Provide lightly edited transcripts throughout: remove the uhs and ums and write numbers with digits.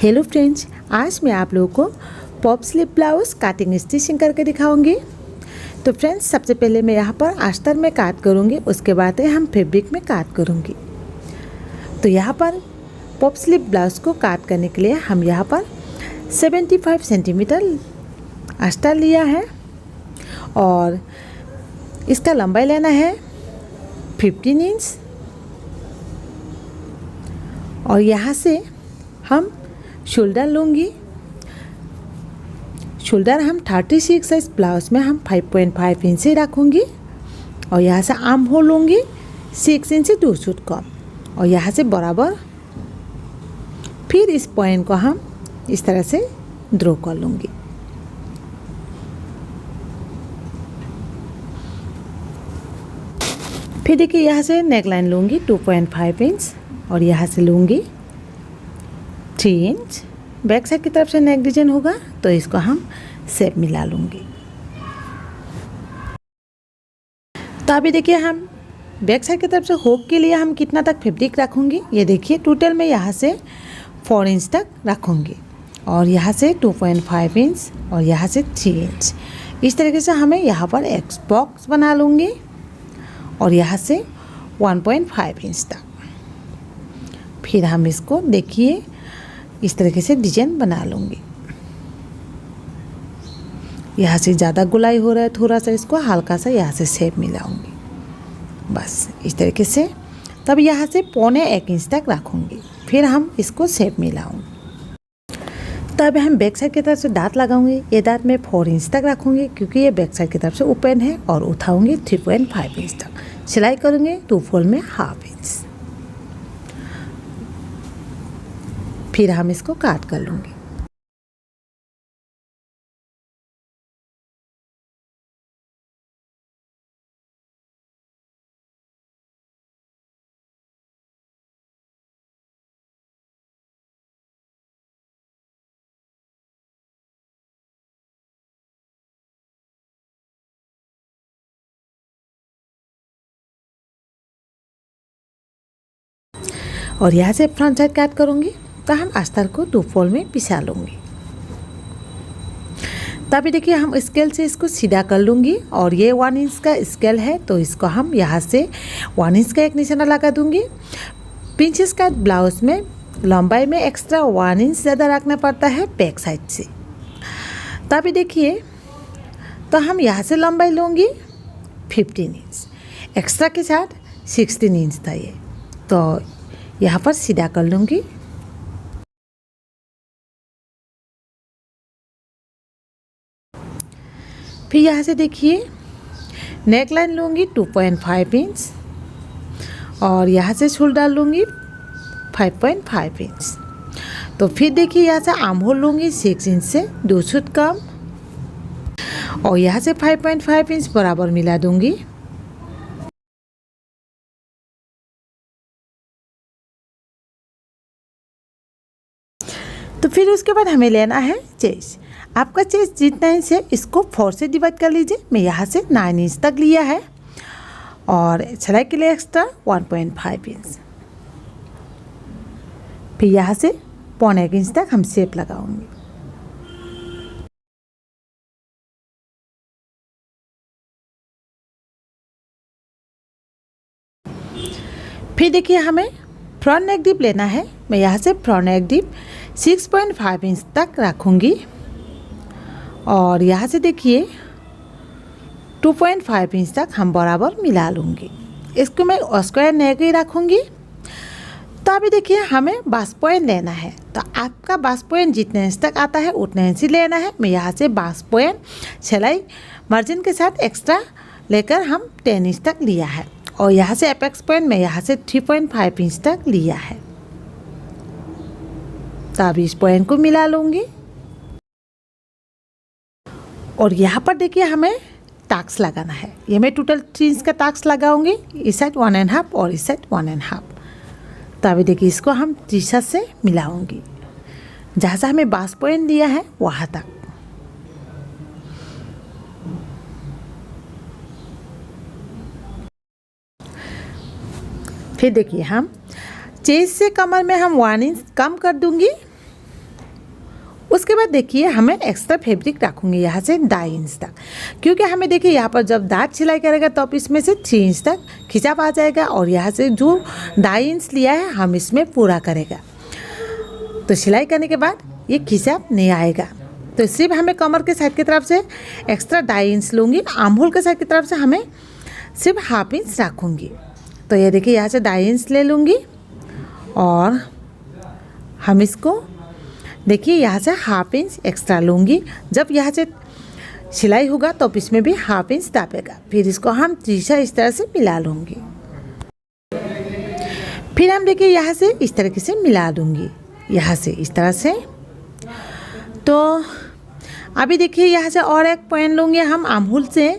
Hello friends, आज मैं आप लोगों को pop sleeve blouse cutting stitching करके दिखाऊंगी। तो फ्रेंड्स, सबसे पहले मैं यहाँ पर अस्तर में काट करूँगी, उसके बाद हम फैब्रिक में काट करूँगी। तो यहाँ पर पॉप स्लीव ब्लाउज़ को काट करने के लिए हम यहाँ पर 75 सेंटीमीटर अस्तर लिया है और इसका लंबाई लेना है 15 इंच और यहाँ से हम शोल्डर लूँगी। शोल्डर हम 36 साइज ब्लाउज में हम 5.5 इंच से रखूँगी और यहाँ से आर्म होल लूँगी 6 इंच से 2 सूट कम और यहाँ से बराबर। फिर इस पॉइंट को हम इस तरह से ड्रॉ कर लूँगी। फिर देखिए, यहाँ से नेक लाइन लूँगी 2.5 इंच और यहाँ से लूँगी 3 इंच। बैक साइड की तरफ से नेक डिजाइन होगा तो इसको हम शेप मिला लूँगी। तो अभी देखिए, हम बैक साइड की तरफ से हुक के लिए हम कितना तक फैब्रिक रखूँगी, ये देखिए टोटल में यहाँ से 4 इंच तक रखूँगी और यहाँ से 2.5 इंच और यहाँ से 3 इंच। इस तरीके से हमें यहाँ पर एक बॉक्स बना लूँगी और यहाँ से 1.5 इंच तक। फिर हम इसको देखिए इस तरीके से डिजाइन बना लूँगी। यहाँ से ज़्यादा गुलाई हो रहा है, थोड़ा सा इसको हल्का सा यहाँ से शेप मिलाऊंगी, बस इस तरीके से। तब यहाँ से 1.25 इंच तक रखूँगी, फिर हम इसको शेप मिलाऊंगी। तब हम बैक साइड की तरफ से दांत लगाऊंगी। ये दांत मैं 4 इंच तक रखूँगी क्योंकि ये बैक साइड की तरफ से ओपन है और उठाऊँगी 3.5 इंच तक। सिलाई करूँगी 2 फोल्ड में 1/2 इंच। फिर हम इसको काट कर लूँगी। और यहाँ से फ्रंट साइड काट करूँगी तो हम अस्तर को 2 फोल्ड में पिसा लूँगी। तभी देखिए, हम स्केल से इसको सीधा कर लूँगी और ये 1 इंच का स्केल है तो इसको हम यहाँ से 1 इंच का एक निशाना लगा दूँगी। प्रिंसेस कट ब्लाउज में लंबाई में एक्स्ट्रा 1 इंच ज़्यादा रखना पड़ता है बैक साइड से। तभी देखिए, तो हम यहाँ से लंबाई लूँगी 15 इंच, एक्स्ट्रा के साथ 16 इंच था ये, तो यहाँ पर सीधा कर लूँगी। फिर यहाँ से देखिए, नेक लाइन लूँगी 2.5 इंच और यहाँ से शोल्डर लूँगी 5.5 इंच। तो फिर देखिए, यहाँ से आर्म होल लूँगी 6 इंच से 2 सूट कम और यहाँ से 5.5 इंच बराबर मिला दूँगी। तो फिर उसके बाद हमें लेना है चेस्ट। आपका चेस्ट जितना इंच है इसको 4 से डिवाइड कर लीजिए। मैं यहाँ से 9 इंच तक लिया है और सिलाई के लिए एक्स्ट्रा 1.5 इंच। फिर यहाँ से 1.25 इंच तक हम शेप लगाऊंगी। फिर देखिए, हमें फ्रंट नेक डीप लेना है। मैं यहाँ से फ्रंट नेक डीप 6.5 इंच तक रखूँगी और यहाँ से देखिए 2.5 इंच तक हम बराबर मिला लूँगी। इसको मैं स्क्वायर नेक ही रखूँगी। तो अभी देखिए, हमें बास पॉइंट लेना है, तो आपका बास पॉइंट जितने इंच तक आता है उतने इंच ही लेना है। मैं यहाँ से बास पॉइंट सिलाई मार्जिन के साथ एक्स्ट्रा लेकर हम 10 इंच तक लिया है और यहाँ से एपेक्स पॉइंट में यहाँ से 3.5 इंच तक लिया है। तो अभी इस पॉइंट को मिला लूँगी और यहाँ पर देखिए, हमें टाक्स लगाना है। ये मैं टोटल 3 इंच का टाक्स लगाऊंगी, इस साइड 1.5 और इस साइड 1.5। तो अभी देखिए, इसको हम तीसरा से मिलाऊंगी जहाँ से हमें बास पॉइंट दिया है वहाँ तक। फिर देखिए, हम चेस्ट से कमर में हम 1 इंच कम कर दूंगी उसके बाद देखिए हमें एक्स्ट्रा फैब्रिक रखूँगी यहाँ से 2.5 इंच तक, क्योंकि हमें देखिए यहाँ पर जब दांत सिलाई करेगा तब इसमें से 3 इंच तक खिंचाव आ जाएगा और यहाँ से जो 2.5 इंच लिया है हम इसमें पूरा करेगा। तो सिलाई करने के बाद ये खिंचाव नहीं आएगा। तो सिर्फ हमें कमर के साइड की तरफ से एक्स्ट्रा 2.5 इंच लूँगी, आर्म होल के साइड की तरफ से हमें सिर्फ 1/2 इंच रखूँगी। तो ये देखिए यहाँ से 2.5 इंच ले लूँगी और हम इसको देखिए यहाँ से 1/2 इंच एक्स्ट्रा लूँगी। जब यहाँ से सिलाई होगा तो इसमें भी 1/2 इंच दापेगा। फिर इसको हम तीसरा इस तरह से मिला लूँगी। फिर हम देखिए यहाँ से इस तरीके से मिला दूँगी, यहाँ से इस तरह से। तो अभी देखिए यहाँ से और एक पॉइंट लूँगी हम आर्म होल से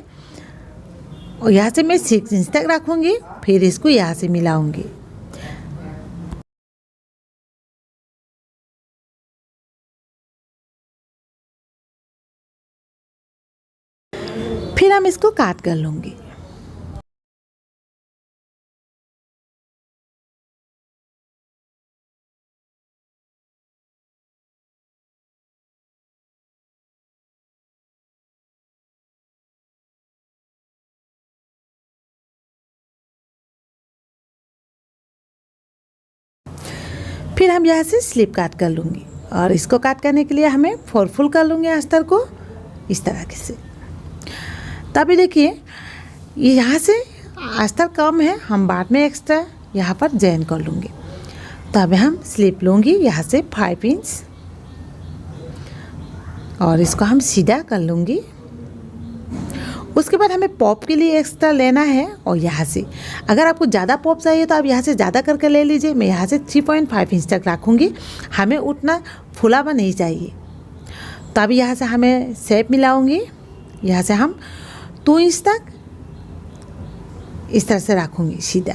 और यहाँ से मैं 6 इंच तक रखूँगी। फिर इसको यहाँ से मिलाऊँगी। फिर हम इसको काट कर लूँगी। फिर हम यहाँ से स्लिप काट कर लूँगी और इसको काट करने के लिए हमें 4 फुल कर लूँगी अस्तर को इस तरह से। तभी देखिए यहाँ से अस्तर कम है, हम बाद में एक्स्ट्रा यहाँ पर जॉइन कर लूँगी। तब हम स्लिप लूँगी यहाँ से 5 इंच और इसको हम सीधा कर लूँगी। उसके बाद हमें पॉप के लिए एक्स्ट्रा लेना है और यहाँ से अगर आपको ज़्यादा पॉप चाहिए तो आप यहाँ से ज़्यादा करके ले लीजिए। मैं यहाँ से 3.5 इंच तक रखूँगी, हमें उतना फुला हुआ नहीं चाहिए। तो अभी यहाँ से हमें शेप मिलाऊँगी, यहाँ से हम 2 इंच तक इस तरह से रखूँगी सीधा।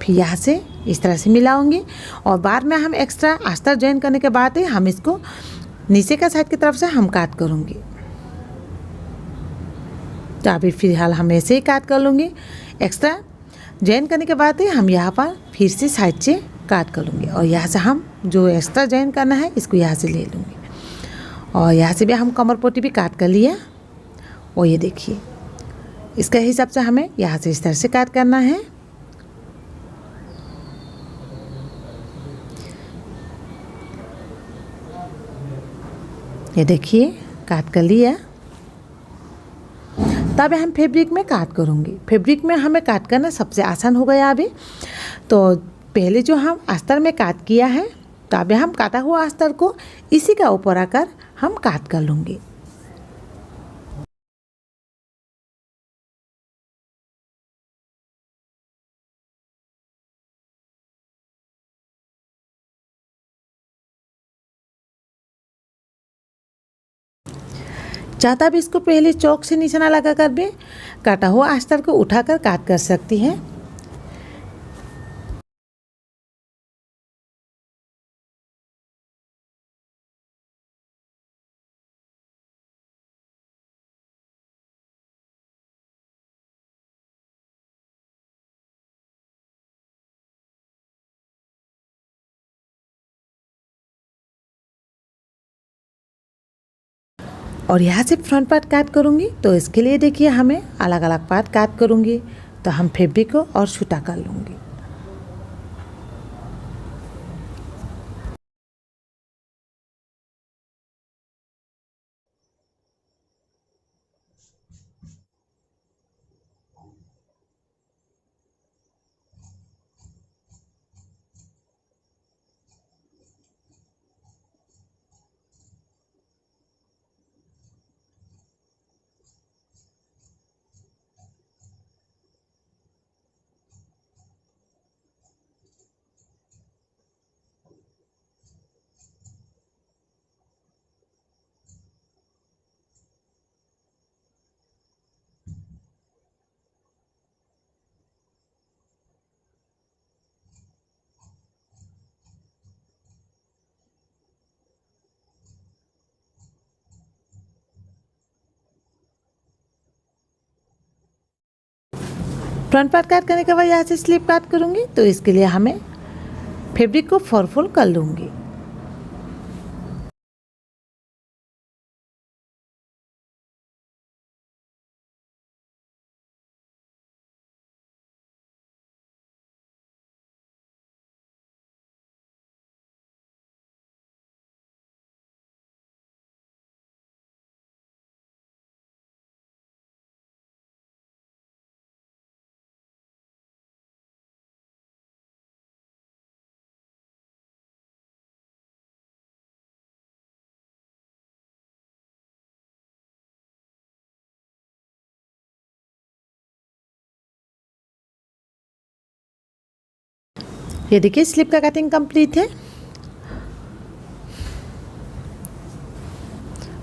फिर यहाँ से इस तरह से मिलाऊँगी और बाद में हम एक्स्ट्रा अस्तर जॉइन करने के बाद ही हम इसको नीचे का साइड की तरफ से हम काट करूँगी। तो अभी फिलहाल हम ऐसे ही काट कर लूँगी। एक्स्ट्रा जॉइन करने के बाद ही हम यहाँ पर फिर से साइड से काट कर लूँगी और यहाँ से हम जो एक्स्ट्रा जॉइन करना है इसको यहाँ से ले लूँगी। और यहाँ से भी हम कमर पट्टी भी काट कर लिया और ये देखिए इसके हिसाब से हमें यहाँ से इस तरह से काट करना है। ये देखिए काट कर लिया। तब हम फैब्रिक में काट करूँगी। फैब्रिक में हमें काट करना सबसे आसान हो गया अभी। तो पहले जो हम अस्तर में काट किया है तो अभी हम काटा हुआ अस्तर को इसी का ऊपर आकर हम काट कर लूँगी। चाहता भी इसको पहले चौक से निशाना लगा कर भी काटा हुआ अस्तर को उठाकर काट कर सकती हैं। और यहाँ से फ्रंट पार्ट काट करूँगी। तो इसके लिए देखिए हमें अलग अलग पार्ट काट करूँगी। तो हम फैब्रिक को और छुटा कर लूँगी। फ्रंट पार्ट काट करने के बाद यहाँ से स्लिप काट करूँगी। तो इसके लिए हमें फैब्रिक को 4 फोल्ड कर लूँगी। ये देखिए स्लीव का कटिंग कंप्लीट है।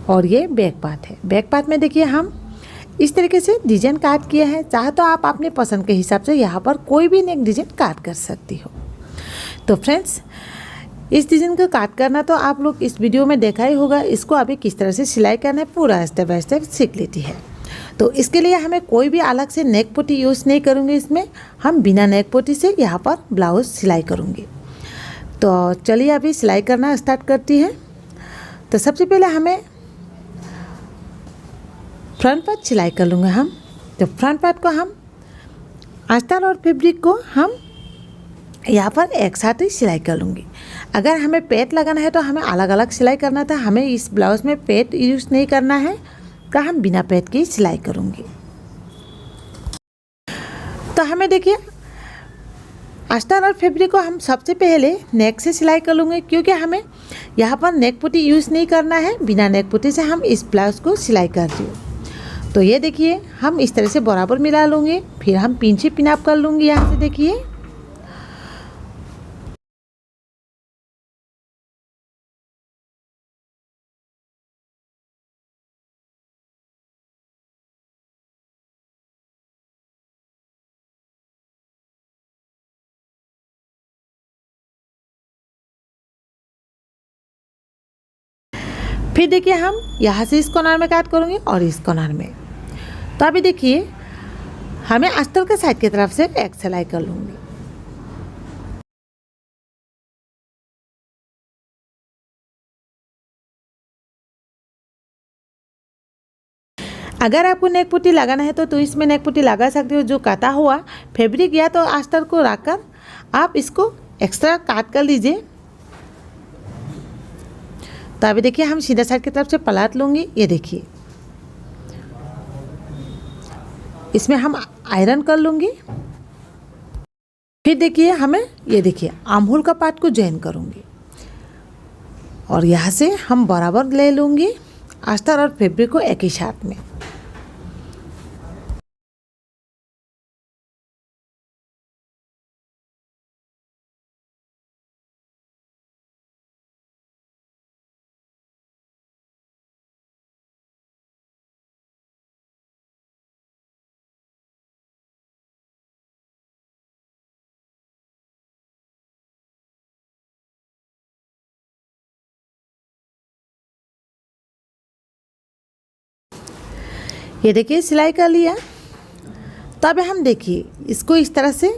और ये बैक पार्ट है। बैक पार्ट में देखिए हम इस तरीके से डिजाइन काट किया है। चाहे तो आप अपने पसंद के हिसाब से यहाँ पर कोई भी नेक डिजाइन काट कर सकती हो। तो फ्रेंड्स, इस डिज़ाइन को काट करना तो आप लोग इस वीडियो में देखा ही होगा। इसको अभी किस तरह से सिलाई करना है पूरा स्टेप बाय स्टेप सीख लेती है। तो इसके लिए हमें कोई भी अलग से नेक पट्टी यूज़ नहीं करूँगी। इसमें हम बिना नेक पट्टी से यहाँ पर ब्लाउज सिलाई करूँगी। तो चलिए अभी सिलाई करना स्टार्ट करती है। तो सबसे पहले हमें फ्रंट पार्ट सिलाई कर लूँगा हम। तो फ्रंट पार्ट को हम अस्तर और फैब्रिक को हम यहाँ पर एक साथ ही सिलाई कर लूँगी। अगर हमें पेट लगाना है तो हमें अलग अलग सिलाई करना था। हमें इस ब्लाउज में पेट यूज़ नहीं करना है, तो हम बिना पेट की सिलाई करूँगी। तो हमें देखिए अस्तर और फैब्रिक को हम सबसे पहले नेक से सिलाई कर लूँगी, क्योंकि हमें यहाँ पर नेक पट्टी यूज़ नहीं करना है। बिना नेक पट्टी से हम इस ब्लाउज को सिलाई कर रही हूँ। तो ये देखिए हम इस तरह से बराबर मिला लूँगी। फिर हम पिन से पिन अप कर लूँगी। यहाँ से देखिए फिर देखिए हम यहाँ से इस कॉर्नर में काट करूँगी और इस कॉर्नर में। तो अभी देखिए हमें अस्तर के साइड की तरफ से एक सिलाई कर लूँगी। अगर आपको नेक पट्टी लगाना है तो इसमें नेक पट्टी लगा सकते हो। जो काटा हुआ फैब्रिक या तो अस्तर को रखकर आप इसको एक्स्ट्रा काट कर लीजिए। तो अभी देखिए हम सीधा साइड की तरफ से पलट लूँगी। ये देखिए इसमें हम आयरन कर लूँगी। फिर देखिए हमें ये देखिए आर्म होल का पार्ट को जॉइन करूँगी और यहाँ से हम बराबर ले लूँगी अस्तर और फैब्रिक को एक ही साथ में। ये देखिए सिलाई कर लिया। तब हम देखिए इसको इस तरह से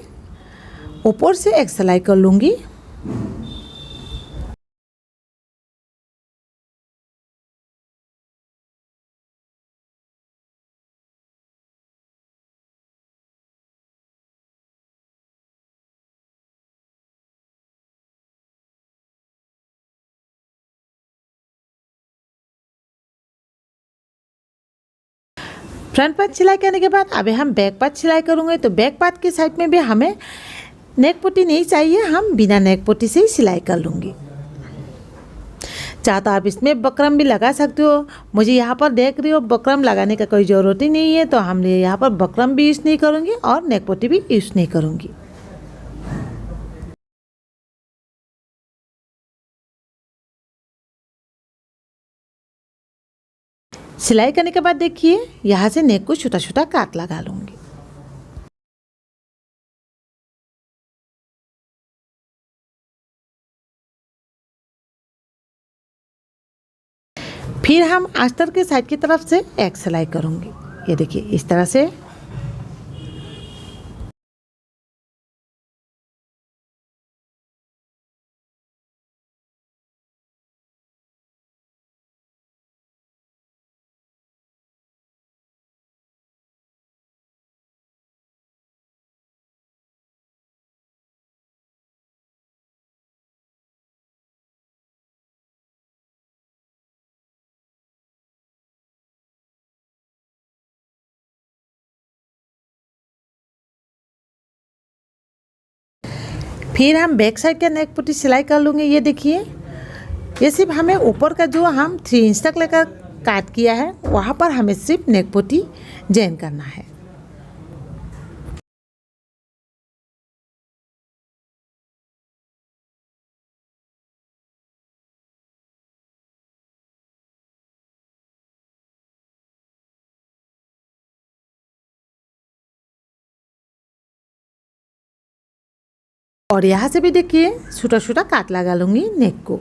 ऊपर से एक सिलाई कर लूँगी। फ्रंट पार्ट सिलाई करने के बाद अभी हम बैक पार्ट सिलाई करूँगे। तो बैक पार्ट के साइड में भी हमें नेक पट्टी नहीं चाहिए, हम बिना नेक पट्टी से ही सिलाई कर लूँगी। चाहे तो आप इसमें बकरम भी लगा सकते हो। मुझे यहाँ पर देख रही हो बकरम लगाने का कोई ज़रूरत ही नहीं है, तो हम यहाँ पर बकरम भी यूज़ नहीं करूँगी और नेक पट्टी भी यूज़ नहीं करूँगी। सिलाई करने के बाद देखिए यहाँ से नेक को छोटा छोटा काट लगा लूँगी। फिर हम अस्तर के साइड की तरफ से एक सिलाई करूँगी। ये देखिए इस तरह से। फिर हम बैक साइड का नेक पट्टी सिलाई कर लूँगी। ये देखिए ये सिर्फ हमें ऊपर का जो हम 3 इंच तक लेकर काट किया है वहाँ पर हमें सिर्फ नेक पट्टी जॉइन करना है। और यहाँ से भी देखिए छोटा छोटा काट लगा लूँगी नेक को।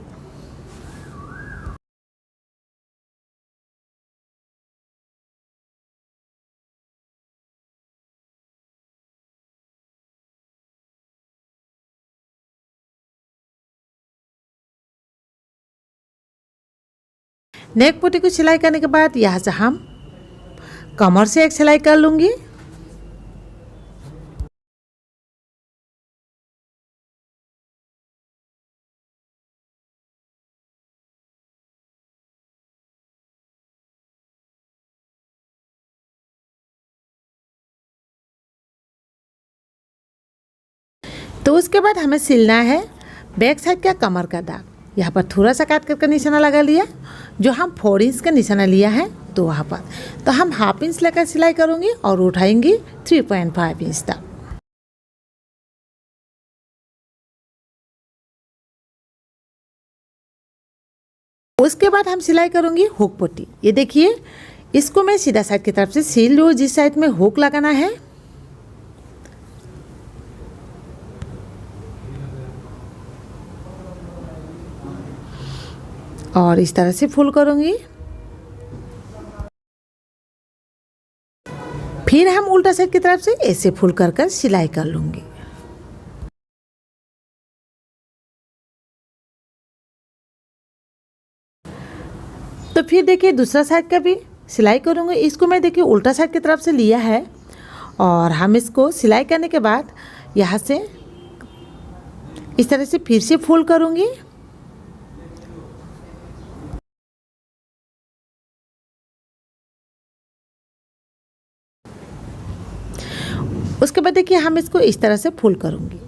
नेक पट्टी को सिलाई करने के बाद यहाँ से हम कमर से एक सिलाई कर लूँगी। तो उसके बाद हमें सिलना है बैक साइड का कमर का दाग। यहाँ पर थोड़ा सा काट करके निशाना लगा लिया, जो हम 4 इंच का निशाना लिया है तो वहाँ पर तो हम हाफ इंच लेकर सिलाई करूँगी और उठाएंगी 3.5 इंच तक। उसके बाद हम सिलाई करूँगी हुक पट्टी। ये देखिए इसको मैं सीधा साइड की तरफ से सिल लूँ, जिस साइड में हुक लगाना है। और इस तरह से फुल करूँगी। फिर हम उल्टा साइड की तरफ से ऐसे फुल कर कर सिलाई कर लूँगी। तो फिर देखिए दूसरा साइड का भी सिलाई करूँगी। इसको मैं देखिए उल्टा साइड की तरफ से लिया है और हम इसको सिलाई करने के बाद यहाँ से इस तरह से फिर से फुल करूँगी। उसके बाद देखिए हम इसको इस तरह से फुल करूँगी।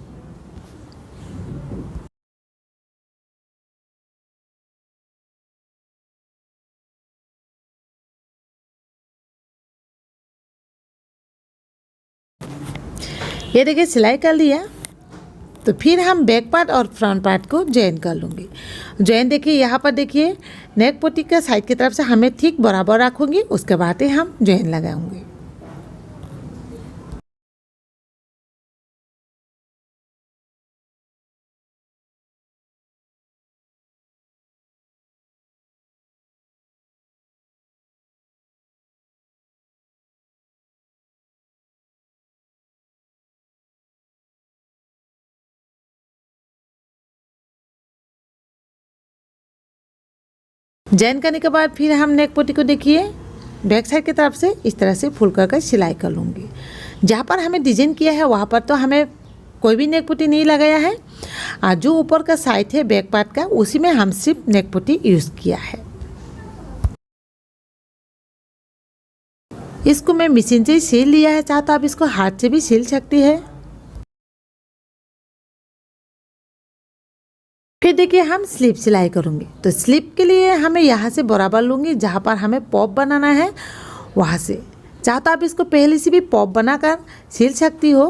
ये देखिए सिलाई कर लिया। तो फिर हम बैक पार्ट और फ्रंट पार्ट को जॉइन कर लूँगी। जॉइन देखिए यहाँ पर देखिए नेक पट्टी का साइड की तरफ से हमें ठीक बराबर रखूँगी, उसके बाद ही हम जॉइन लगाऊंगी। जॉइन करने के बाद फिर हम नेक पट्टी को देखिए बैक साइड की तरफ से इस तरह से फुल कर सिलाई कर लूँगी। जहाँ पर हमें डिजाइन किया है वहाँ पर तो हमें कोई भी नेक पट्टी नहीं लगाया है, और जो ऊपर का साइड है बैक पार्ट का उसी में हम सिर्फ नेक पट्टी यूज़ किया है। इसको मैं मशीन से ही सिल लिया है, चाहे तो आप इसको हाथ से भी सिल सकती है। फिर देखिए हम स्लीप सिलाई करूँगी। तो स्लीप के लिए हमें यहाँ से बराबर लूँगी, जहाँ पर हमें पॉप बनाना है वहाँ से। चाहे तो आप इसको पहले से भी पॉप बनाकर सिल सकती हो,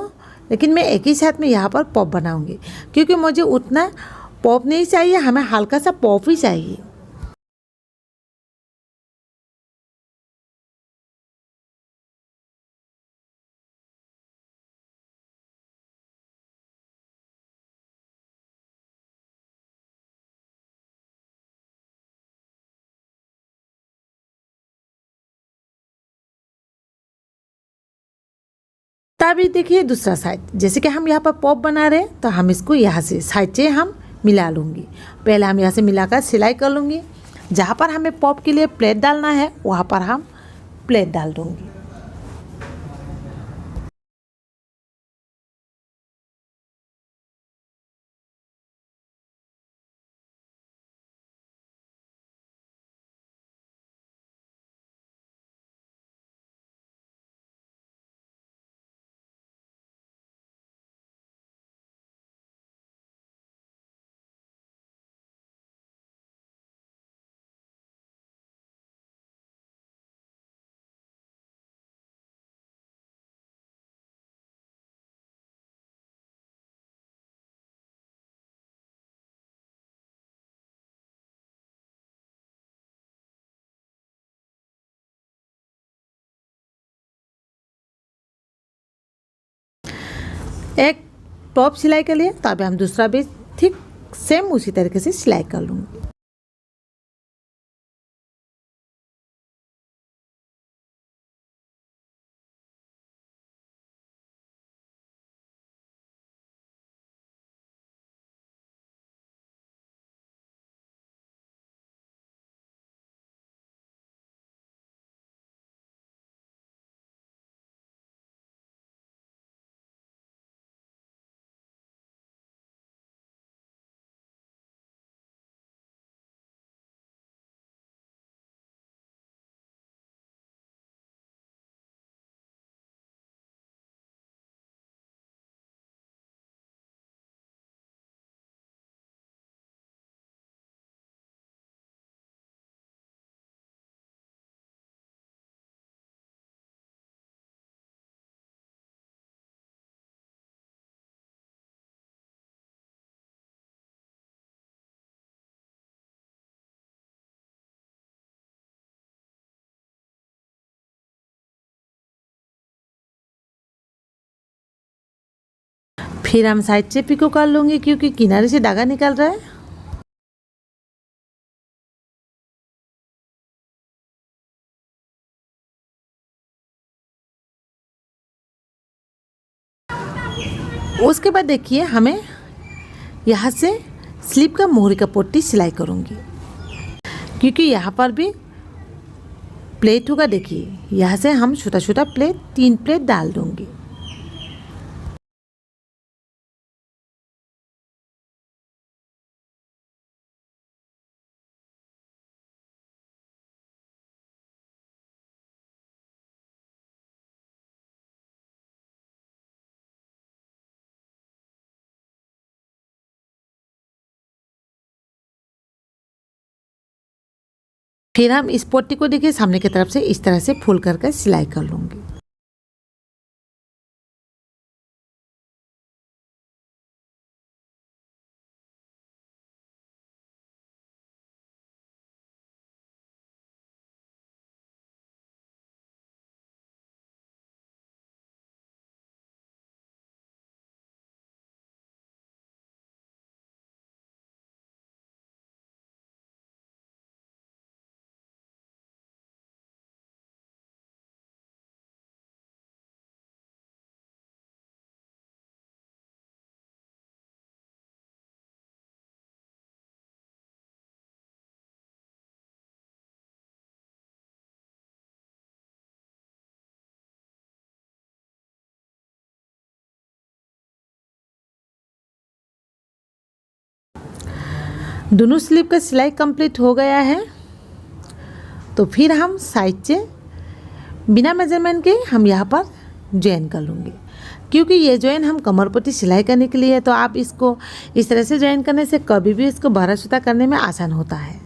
लेकिन मैं एक ही साथ में यहाँ पर पॉप बनाऊँगी, क्योंकि मुझे उतना पॉप नहीं चाहिए, हमें हल्का सा पॉप ही चाहिए। तभी देखिए दूसरा साइड, जैसे कि हम यहाँ पर पॉप बना रहे हैं तो हम इसको यहाँ से साइड से हम मिला लूँगी। पहले हम यहाँ से मिलाकर सिलाई कर लूँगी। जहाँ पर हमें पॉप के लिए प्लेट डालना है वहाँ पर हम प्लेट डाल दूँगी। एक टॉप सिलाई के लिए, तो अभी हम दूसरा भी ठीक सेम उसी तरीके से सिलाई कर लूँगी। फिर हम साइड से पिको कर लूँगी क्योंकि किनारे से धागा निकल रहा है। उसके बाद देखिए हमें यहाँ से स्लीव का मोहरी का पट्टी सिलाई करूँगी क्योंकि यहाँ पर भी प्लेट होगा। देखिए यहाँ से हम छोटा छोटा प्लेट 3 प्लेट डाल दूँगी। फिर हम इस पट्टी को देखिए सामने की तरफ से इस तरह से फोल्ड करके सिलाई कर लूँगी। दोनों स्लीव का सिलाई कंप्लीट हो गया है। तो फिर हम साइड से बिना मेजरमेंट के हम यहाँ पर जॉइन कर लूँगी क्योंकि ये जॉइन हम कमर पट्टी सिलाई करने के लिए है। तो आप इसको इस तरह से जॉइन करने से कभी भी इसको बड़ा सूता करने में आसान होता है।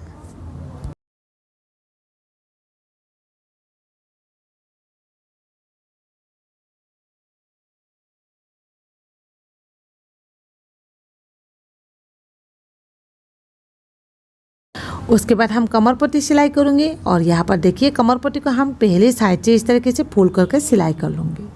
उसके बाद हम कमर पट्टी सिलाई करूँगी और यहाँ पर देखिए कमर पट्टी को हम पहले साइड से इस तरीके से फोल्ड करके सिलाई कर लूँगी।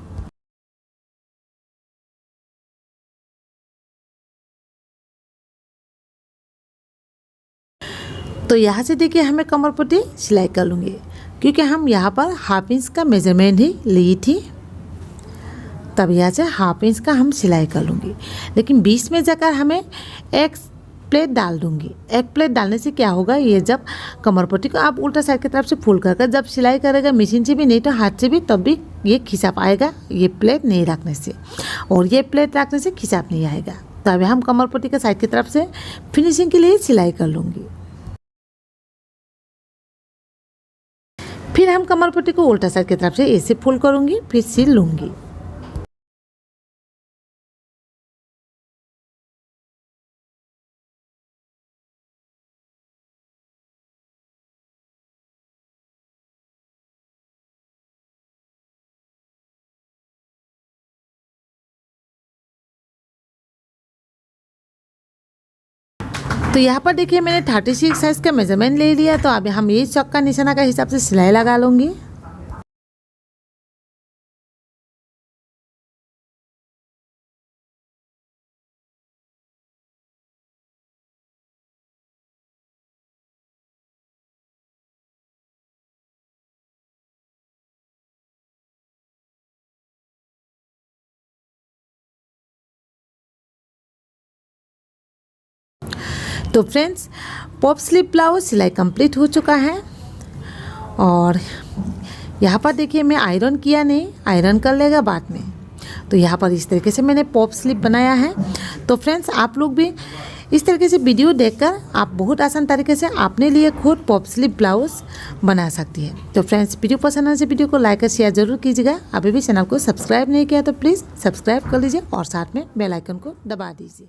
तो यहाँ से देखिए हमें कमर पट्टी सिलाई कर लूँगी क्योंकि हम यहाँ पर हाफ इंच का मेजरमेंट ही ली थी। तब यहाँ से हाफ इंच का हम सिलाई कर लूँगी, लेकिन बीच में जाकर हमें एक प्लेट डाल दूँगी। एक प्लेट डालने से क्या होगा, ये जब कमर पट्टी को आप उल्टा साइड की तरफ से फुल कर जब सिलाई करेगा मशीन से भी नहीं तो हाथ से भी, तब भी ये खिंचाव आएगा ये प्लेट नहीं रखने से, और ये प्लेट रखने से खिंचाव नहीं आएगा। तो अभी हम कमर पट्टी के साइड की तरफ से फिनिशिंग के लिए सिलाई कर लूँगी। फिर हम कमर पट्टी को उल्टा साइड की तरफ से ऐसे फोल्ड करूँगी, फिर सिल लूँगी। तो यहाँ पर देखिए मैंने 36 साइज़ का मेजरमेंट ले लिया। तो अभी हम ये चौक का निशाना का हिसाब से सिलाई लगा लूँगी। तो फ्रेंड्स, पॉप स्लीव ब्लाउज सिलाई कंप्लीट हो चुका है और यहाँ पर देखिए मैं आयरन किया नहीं, आयरन कर लेगा बाद में। तो यहाँ पर इस तरीके से मैंने पॉप स्लीव बनाया है। तो फ्रेंड्स, आप लोग भी इस तरीके से वीडियो देखकर आप बहुत आसान तरीके से अपने लिए खुद पॉप स्लीव ब्लाउज बना सकती है। तो फ्रेंड्स, वीडियो पसंद आने से वीडियो को लाइक और शेयर जरूर कीजिएगा। अभी भी चैनल को सब्सक्राइब नहीं किया तो प्लीज़ सब्सक्राइब कर लीजिए और साथ में बेल आइकन को दबा दीजिए।